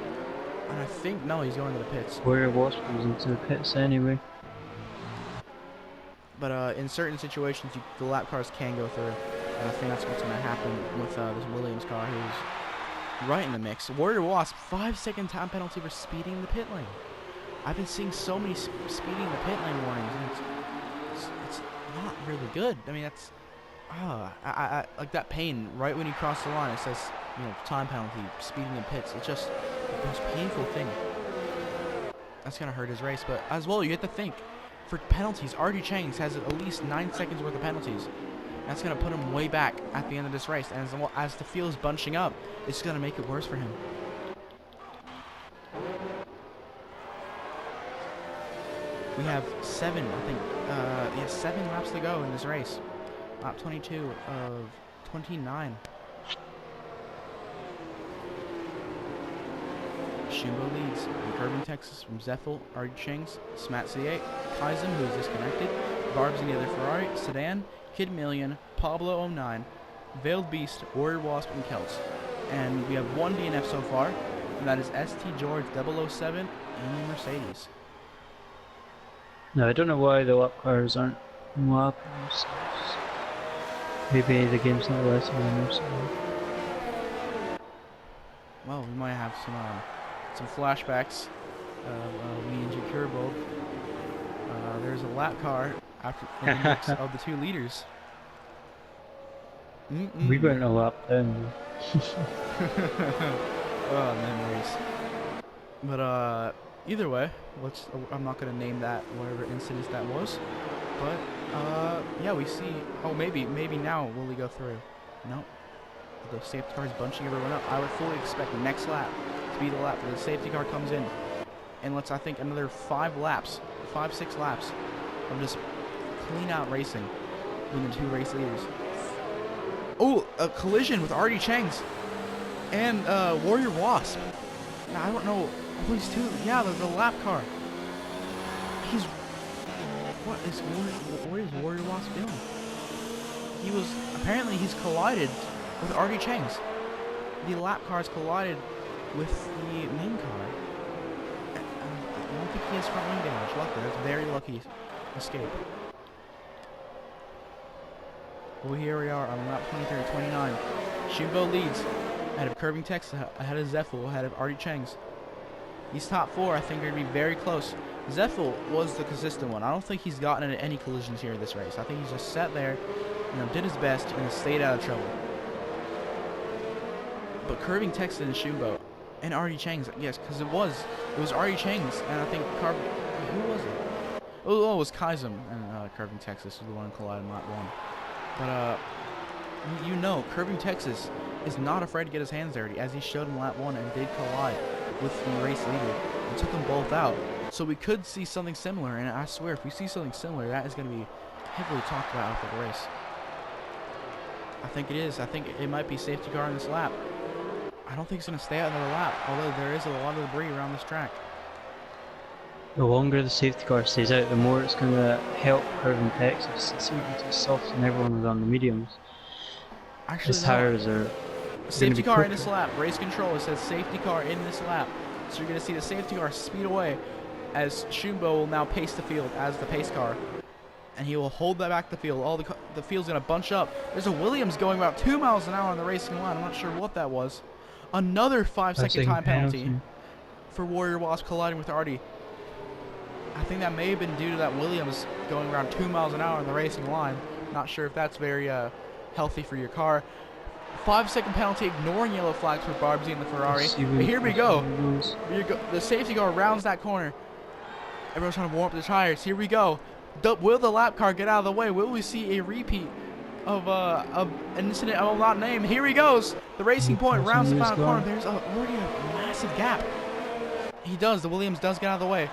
And I think, no, he's going to the pits. Where Wasp goes into the pits anyway. But in certain situations, the lap cars can go through. And I think that's what's going to happen with this Williams car, who's right in the mix. Warrior Wasp, 5-second time penalty for speeding in the pit lane. I've been seeing so many speeding in the pit lane warnings, and it's not really good. I mean, that's I like that pain right when you cross the line. It says, you know, time penalty, speeding in pits. It's just the most painful thing. That's gonna hurt his race. But as well, you have to think for penalties. RD Chang's has at least 9 seconds worth of penalties. That's gonna put him way back at the end of this race. And as the field is bunching up, it's gonna make it worse for him. We have 7 laps to go in this race. Lap 22 of 29. Shumbo leads in Curving Texas from Zeffel, RD Chang's, Smat C8, Kaizen, who is disconnected, Barb's in the other Ferrari, Sedan, Kid Million, Pablo 09, Veiled Beast, Warrior Wasp, and Celts. And we have 1 DNF so far, and that is ST George 007 in the Mercedes. No, I don't know why the lap cars aren't lappers. Maybe the game's not letting them or something. Well, we might have some flashbacks of me and G Curbo. There's a lap car after in the mix of the 2 leaders. We went a lap down. Oh, memories. But either way, I'm not gonna name that whatever incident that was. But yeah, we see. Oh, maybe now will he go through? Nope. The safety car is bunching everyone up. I would fully expect next lap to be the lap where the safety car comes in and let's, I think, another 5 laps, 5-6 laps of just clean out racing between the 2 race leaders. Oh, a collision with Artie Chang's and Warrior Wasp. Now, I don't know who these two. Yeah, the lap car. What is Warrior Wasp doing? Apparently he's collided with Artie Chang's. The lap cars collided with the main car. I don't think he has front wing damage. Luckily, that's very lucky escape. Well, here we are on lap 23-29. Shimbo leads ahead of Curving Texas, ahead of Zeffel, ahead of Artie Chang's. These top 4, I think, are going to be very close. Zeffel was the consistent one. I don't think he's gotten into any collisions here in this race. I think he's just sat there, did his best, and stayed out of trouble. But Curving Texas and Shimbo and Artie Chang's, yes, because it was Artie Chang's, and I think who was it? Oh, it was Kaizum and Curving Texas was the one who collided in lap 1. But Curving Texas is not afraid to get his hands dirty, as he showed in lap 1 and did collide with the race leader and took them both out. So we could see something similar, and I swear, if we see something similar, that is going to be heavily talked about after the race. I think it is. I think it might be safety car in this lap. I don't think it's going to stay out another lap, although there is a lot of debris around this track. The longer the safety car stays out, the more it's going to help Curving Texas. It's going to soften everyone on the mediums. Actually, His tires are safety car in this lap. Race control, it says safety car in this lap. So you're going to see the safety car speed away as Shimbo will now pace the field as the pace car. And he will hold that back the field. All the field's going to bunch up. There's a Williams going about 2 miles an hour on the racing line. I'm not sure what that was. Another 5-second time penalty for Warrior Wasp colliding with Artie. I think that may have been due to that Williams going around 2 miles an hour on the racing line. Not sure if that's very healthy for your car. 5-second penalty, ignoring yellow flags for Barbsy and the Ferrari. But here we go. The safety car rounds that corner. Everyone's trying to warm up the tires. Here we go. Will the lap car get out of the way? Will we see a repeat of an incident I will not name? Here he goes. The Racing Point rounds the final corner. There's already a massive gap. He does. The Williams does get out of the way.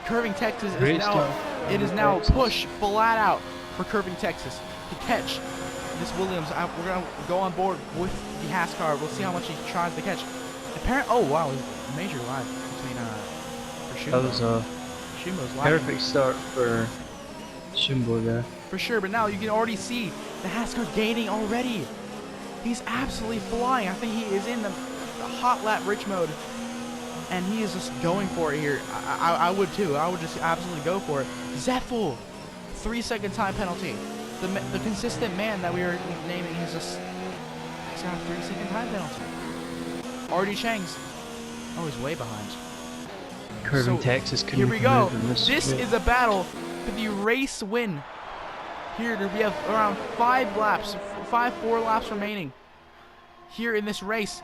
Curving Texas is now push flat out for Curving Texas to catch this Williams. We're going to go on board with the Haas car. We'll see how much he tries to catch. Oh, wow. Major lag between for Shimbo. That was a perfect start for Shimbo there. For sure, but now you can already see the Haas car gaining already. He's absolutely flying. I think he is in the hot lap rich mode. And he is just going for it here. I would too. I would just absolutely go for it. Zeffel, 3-second time penalty. The consistent man that we are naming is just he's got a 3-second time penalty. Artie Chang's. Oh, he's way behind. Curving Texas couldn't here we go. This is a battle for the race win. Here we have around 4 laps remaining. Here in this race.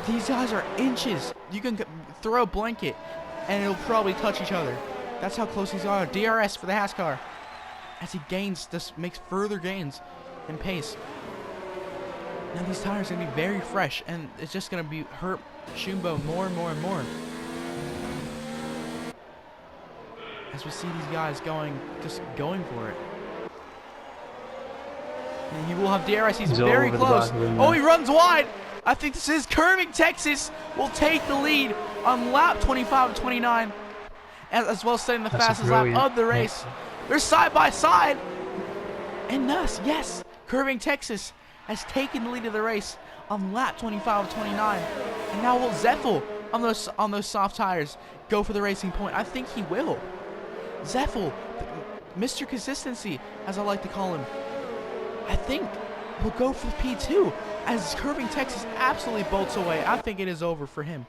These guys are inches. You can throw a blanket and it'll probably touch each other. That's how close these are. DRS for the Haas car. As he makes further gains in pace. Now these tires are going to be very fresh and it's just going to hurt Shimbo more and more and more. As we see these guys just going for it. And he will have DRS. He's very close. Oh, he runs wide. I think this is Curving Texas will take the lead on lap 25-29, as well as setting the fastest lap of the race. They're side by side, and thus, yes, Curving Texas has taken the lead of the race on lap 25-29. And now will Zeffel on those soft tires go for the Racing Point? I think he will. Zeffel, Mr. Consistency, as I like to call him, I think will go for the P2 as Curving Texas absolutely bolts away. I think it is over for him.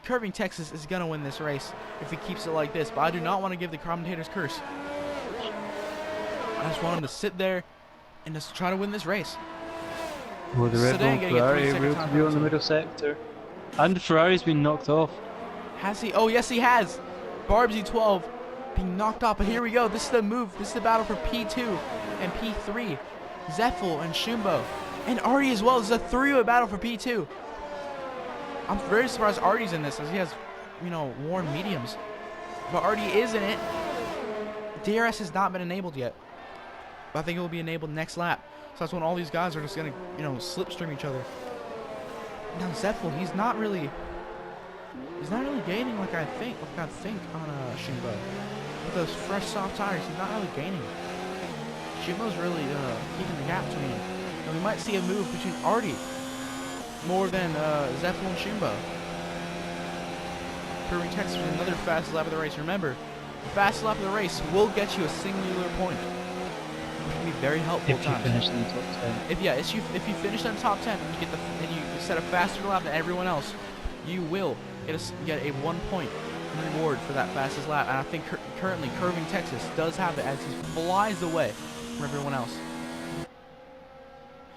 Curving Texas is going to win this race if he keeps it like this, but I do not want to give the commentator's curse. I just want him to sit there and just try to win this race. Well, the Red Bull Ferrari will be on the middle sector. And the Ferrari's been knocked off. Has he? Oh, yes, he has. Barbsy 12 being knocked off, but here we go. This is the move. This is the battle for P2 and P3. Zeffel and Shimbo. And Artie as well. This is a 3-way battle for P2. I'm very surprised Artie's in this, as he has you know, worn mediums. But Artie is in it. DRS has not been enabled yet. But I think it will be enabled next lap. So that's when all these guys are just gonna, you know, slipstream each other. Now Zeffel, he's not really gaining like I think on Shimbo. With those fresh soft tires, he's not really gaining. Shimbo's really keeping the gap between him. And we might see a move between Artie more than Zeffel and Shimbo. Proving Texas with another fast lap of the race. Remember, the fast lap of the race will get you a singular point, which can be very helpful If you finish in the top 10. If you finish in the top 10 and you set a faster lap than everyone else, you will get a 1 point reward for that fastest lap. And I think currently Curving Texas does have it as he flies away from everyone else.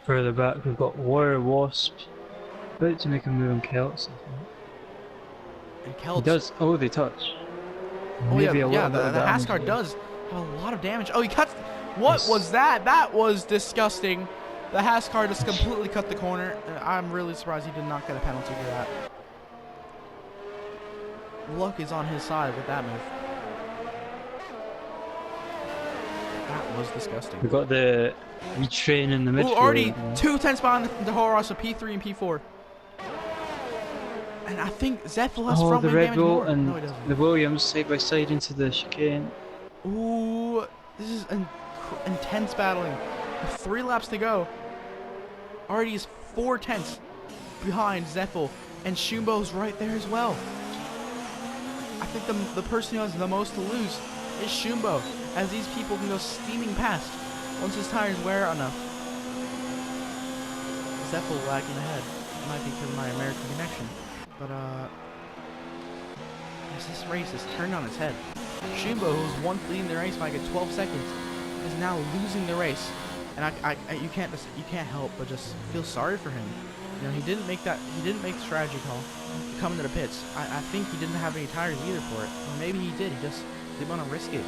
Further back, we've got Warrior Wasp about to make a move on Celts. And He Celts, does. Oh, they touch. oh Maybe yeah, a little bit the of damage Hascar there. does have a lot of damage. Oh, he cuts. What Yes. was that? That was disgusting. The Hascar just completely cut the corner. I'm really surprised he did not get a penalty for that. Luck is on his side with that move. That was disgusting. We've got the retrain in the midfield. Oh, already 2 tenths behind the Horror, so P3 and P4. And I think Zeffel has Oh, front the wing Red damage Bull more. and No, he doesn't. the Williams side by side into the chicane. Ooh, this is intense battling. With 3 laps to go. Already is 4 tenths behind Zeffel, and Shumbo's right there as well. I think the person who has the most to lose is Shumbo, as these people can go steaming past once his tires wear out enough. Zeffel lagging ahead. Might be because of my American connection. But, as this race is turned on its head. Shumbo, who was once leading the race by like 12 seconds, is now losing the race. And you can't help but just feel sorry for him. You know, he didn't make the strategy call to come into the pits. I think he didn't have any tires either for it. Or maybe he did, he just didn't want to risk it.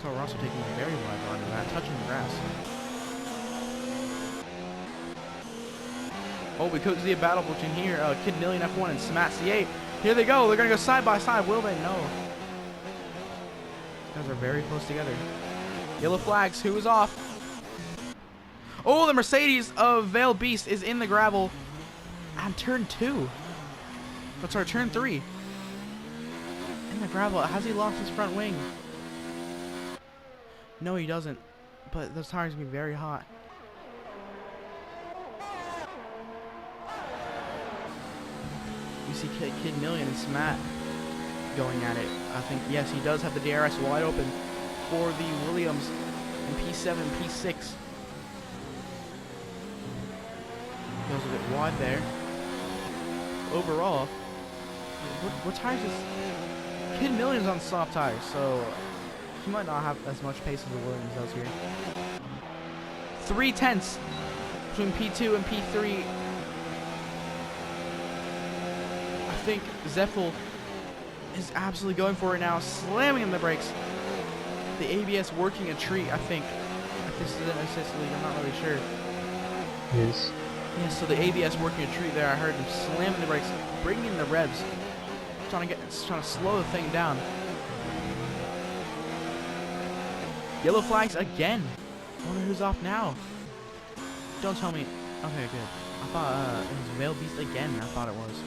Toro Rosso taking a very wide line of that, touching the grass. Oh, we could see a battle between here, Kid Million F1 and Smat C8. Here they go, they're gonna go side by side, will they? No. These guys are very close together. Yellow flags, who is off? Oh, the Mercedes of Veil Beast is in the gravel on turn 2. Oh, sorry, turn 3. In the gravel, has he lost his front wing? No, he doesn't. But those tires are gonna be very hot. You see Kid Million and Smat going at it. I think, yes, he does have the DRS wide open for the Williams in P7, P6. Goes a bit wide there. Overall, what tires is... Kid Million's on soft tires, so he might not have as much pace as the Williams does here. 3 tenths between P2 and P3. I think Zeffel is absolutely going for it now, slamming in the brakes. The ABS working a treat, I think. If this is in Sicily, I'm not really sure. Yes. Yeah, so the ABS working a treat there. I heard him slamming the brakes, bringing in the revs, trying to slow the thing down. Yellow flags again. I wonder who's off now. Don't tell me. Okay, good. I thought it was Veil Beast again. I thought it was.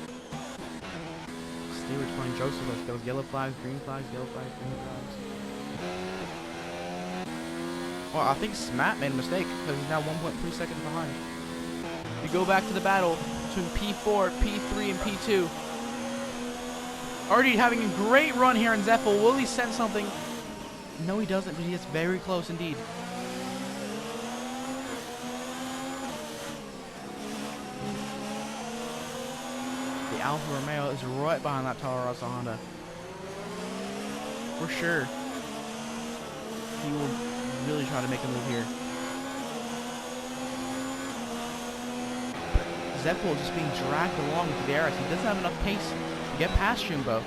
They were playing jokes with us. Those yellow flags, green flags, yellow flags, green flags. Well, I think Smat made a mistake because he's now 1.3 seconds behind. We go back to the battle between P4, P3, and P2. Already having a great run here in Zeffel. Will he send something? No, he doesn't, but he is very close indeed. The Alfa Romeo is right behind that Toro Rosso Honda. For sure. He will really try to make a move here. Zeffel is just being dragged along with the DRS. He doesn't have enough pace to get past Shumbo.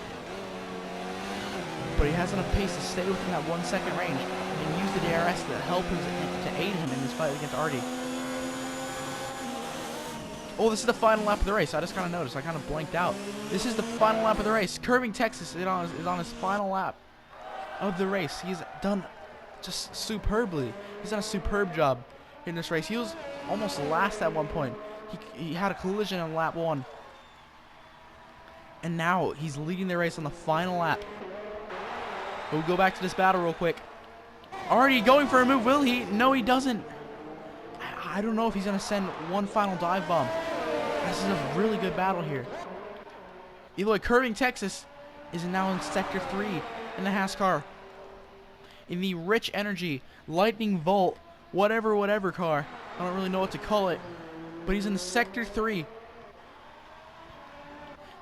But he has enough pace to stay within that 1 second range and use the DRS to help him, to aid him in this fight against Artie. Oh, this is the final lap of the race. I just kind of noticed. I kind of blanked out. This is the final lap of the race. Curving Texas is on his final lap of the race. He's done just superbly. He's done a superb job in this race. He was almost last at one point. He had a collision on lap 1. And now he's leading the race on the final lap. We'll go back to this battle real quick. Already going for a move, will he? No, he doesn't. I don't know if he's going to send one final dive bomb. This is a really good battle here. Either way, Curving Texas is now in Sector 3 in the Haas car. In the Rich Energy, Lightning Volt, whatever car. I don't really know what to call it. But he's in the Sector 3.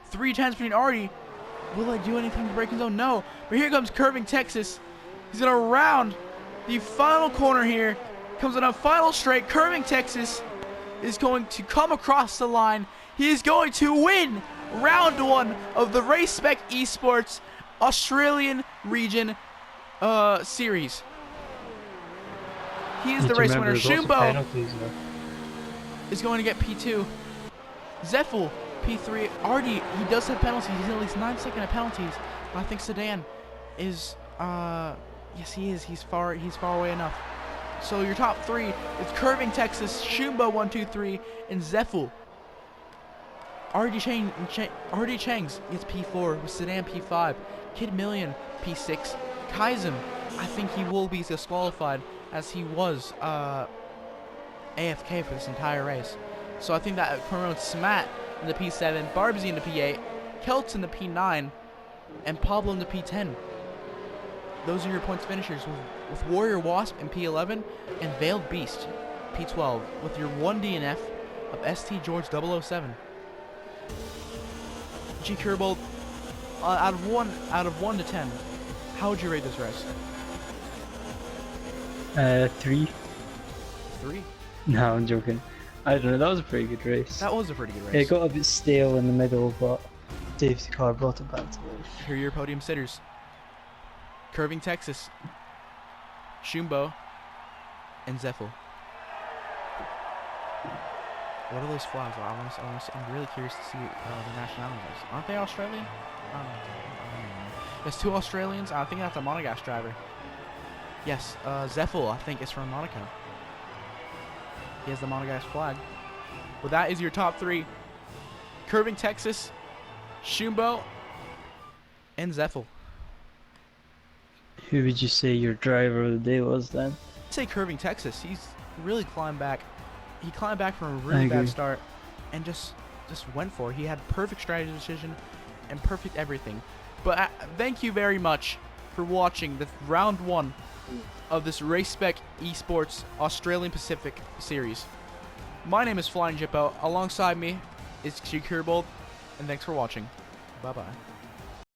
310 speed already. Will I do anything to break his zone? No. But here comes Curving Texas. He's going to round the final corner here. Comes on a final straight. Curving Texas is going to come across the line. He is going to win round 1 of the Race Spec Esports Australian Region Series. He is the race winner. Shumbo is going to get P2. Zeffel, P3. Artie, he does have penalties. He's at least 9-second at penalties. But I think Sedan is, yes he is. He's far away enough. So your top 3 is Curving Texas, Shumbo 1, 2, 3, and Zeffel. Artie Chang's gets P4 with Sedan P5. Kid Million P6. Kaizem, I think he will be disqualified as he was AFK for this entire race. So I think that promotes Smat in the P7, Barbsy in the P8, Kelts in the P9, and Pablo in the P10. Those are your points finishers with Warrior Wasp in P11 and Veiled Beast P12 with your 1 DNF of ST George 007. G Kerbold, out of 1 to 10, how would you rate this race? 3. 3? No, I'm joking. I don't know, that was a pretty good race. That was a pretty good race. It got a bit stale in the middle, but Dave's car brought it back to life. Here are your podium sitters. Curving Texas, Shumbo, and Zeffel. What are those flags? I'm really curious to see the nationalities. Aren't they Australian? I don't know. There's 2 Australians. I think that's a Monegasque driver. Yes, Zeffel, I think, is from Monaco. He has the Monegasque flag. Well, that is your top 3. Curving Texas, Shumbo, and Zeffel. Who would you say your driver of the day was then? I'd say Curving Texas. He's really climbed back. He climbed back from a really bad start and just went for it. He had perfect strategy decision and perfect everything. But thank you very much for watching the round 1 of this Race Spec Esports Australian Pacific Series. My name is Flying Jippo. Alongside me is Q Kerbold, and thanks for watching. Bye bye.